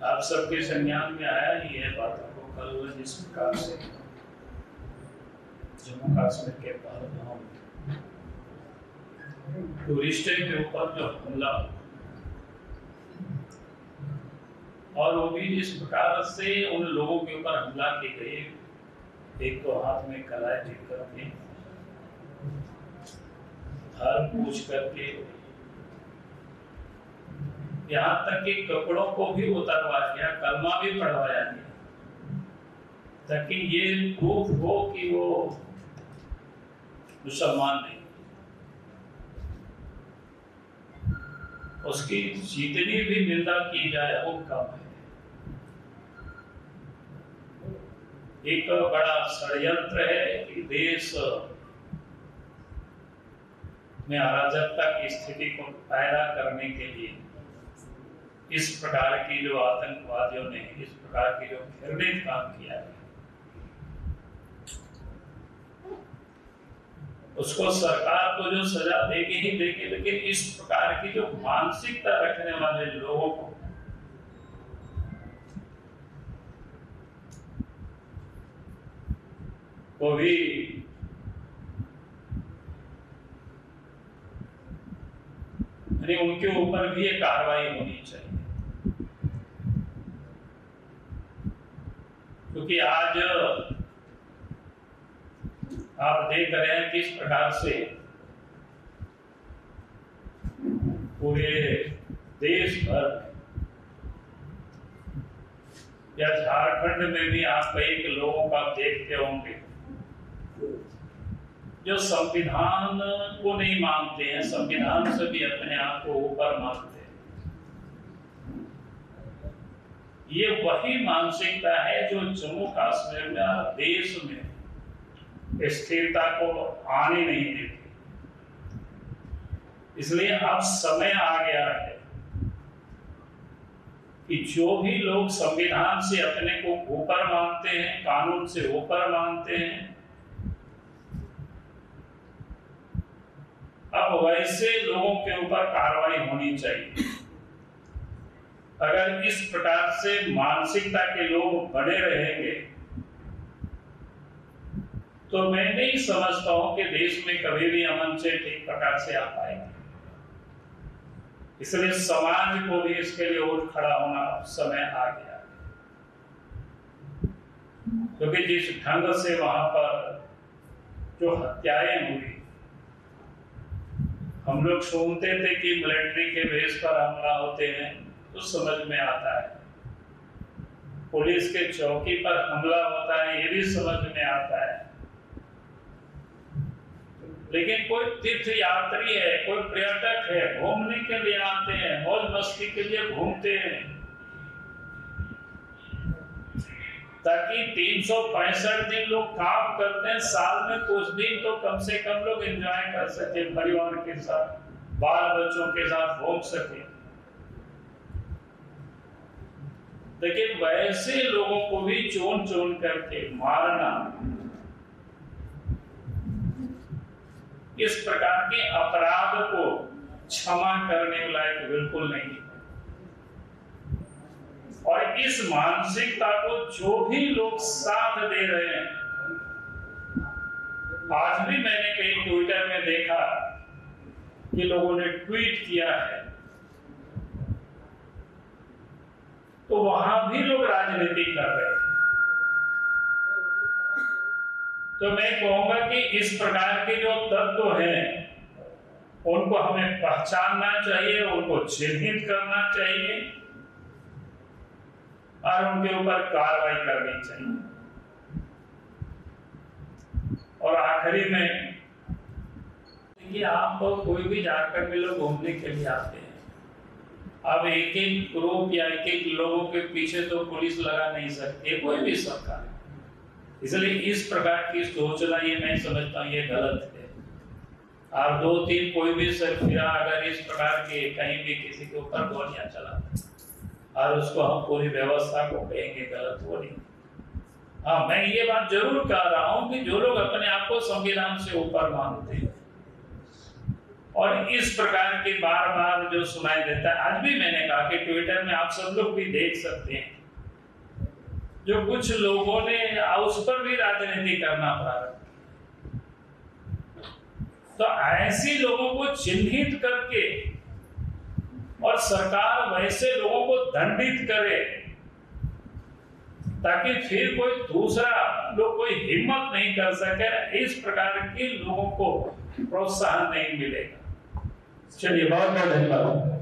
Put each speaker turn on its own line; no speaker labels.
आप सबके संज्ञान में आया ही है बातों को कल जिस प्रकार से जम्मू कश्मीर के पहलगाम टूरिस्टों के ऊपर जो हमला और वो भी जिस प्रकार से उन लोगों के ऊपर हमला किए गए, एक तो हाथ में कलाई लेकर के धर पूछ करके यहाँ तक कि कपड़ों को भी उतरवा दिया, कलमा भी पढ़वाया गया ताकि ये प्रूफ हो कि वो मुसलमान नहीं। उसकी जितनी भी निंदा की जाए वो कम है। एक बड़ा षड्यंत्र है कि देश में अराजकता की स्थिति को पैदा करने के लिए इस प्रकार की जो आतंकवादियों ने इस प्रकार की जो घृणित काम किया है, उसको सरकार को जो सजा देगी ही देगी, लेकिन इस प्रकार की जो मानसिकता रखने वाले लोगों को भी उनके ऊपर भी ये कार्रवाई होनी चाहिए। क्योंकि आज आप देख रहे हैं किस प्रकार से पूरे देश भर या झारखंड में भी आप कई लोगों का देखते होंगे जो संविधान को नहीं मानते हैं, संविधान से भी अपने आप को ऊपर मानते हैं। ये वही मानसिकता है जो जम्मू कश्मीर में देश में स्थिरता को आने नहीं देती। इसलिए अब समय आ गया है कि जो भी लोग संविधान से अपने को ऊपर मानते हैं, कानून से ऊपर मानते हैं, अब वैसे लोगों के ऊपर कार्रवाई होनी चाहिए। अगर इस प्रकार से मानसिकता के लोग बने रहेंगे तो मैं नहीं समझता हूं कि देश में कभी भी अमन से ठीक प्रकार से आ पाएगा। इसलिए समाज को भी इसके लिए उठ खड़ा होना समय आ गया, क्योंकि जिस ढंग से वहां पर जो हत्याएं हुई, हम लोग सुनते थे कि मिलिट्री के बेस पर हमला होते हैं तो समझ में आता है, पुलिस के चौकी पर हमला होता है ये भी समझ में आता है, लेकिन कोई तीर्थ यात्री है, कोई पर्यटक है, घूमने के लिए आते हैं, मौज मस्ती के लिए घूमते हैं, ताकि 365 दिन लोग काम करते हैं, साल में कुछ दिन तो कम से कम लोग एंजॉय कर सके, परिवार के साथ, बाल बच्चों के साथ घूम सके। लेकिन वैसे लोगों को भी चुन चुन करके मारना इस प्रकार के अपराध को क्षमा करने लायक बिल्कुल नहीं। और इस मानसिकता को जो भी लोग साथ दे रहे हैं, आज भी मैंने कहीं ट्विटर में देखा कि लोगों ने ट्वीट किया है, तो वहां भी लोग राजनीति कर रहे हैं। तो मैं कहूंगा कि इस प्रकार के जो तत्व हैं उनको हमें पहचानना चाहिए, उनको चिन्हित करना चाहिए और उनके ऊपर कार्रवाई करनी चाहिए। और आखिरी में देखिए, आप कोई भी झारखंड में लोग घूमने के लिए आते हैं, अब एक एक ग्रुप या एक एक लोगों के पीछे तो पुलिस लगा नहीं सकती कोई भी सरकार। इसलिए इस प्रकार की सोचना ये मैं समझता हूँ ये गलत है। और 2-3 कोई भी सरफिरा अगर इस प्रकार के कहीं भी किसी के ऊपर गोलियां चलाता और उसको हम पूरी व्यवस्था को कहेंगे गलत, वो नहीं। हाँ, मैं ये बात जरूर कह रहा हूँ कि जो लोग अपने आप को संविधान से ऊपर मानते हैं और इस प्रकार के बार बार जो सुनाई देता है, आज भी मैंने कहा कि ट्विटर में आप सब लोग भी देख सकते हैं, जो कुछ लोगों ने उस पर भी राजनीति करना प्रारंभ किया। तो ऐसे लोगों को चिन्हित करके और सरकार वैसे लोगों को दंडित करे ताकि फिर कोई दूसरा लोग कोई हिम्मत नहीं कर सके, इस प्रकार के लोगों को प्रोत्साहन नहीं मिलेगा।
चलिए, बहुत बहुत धन्यवाद।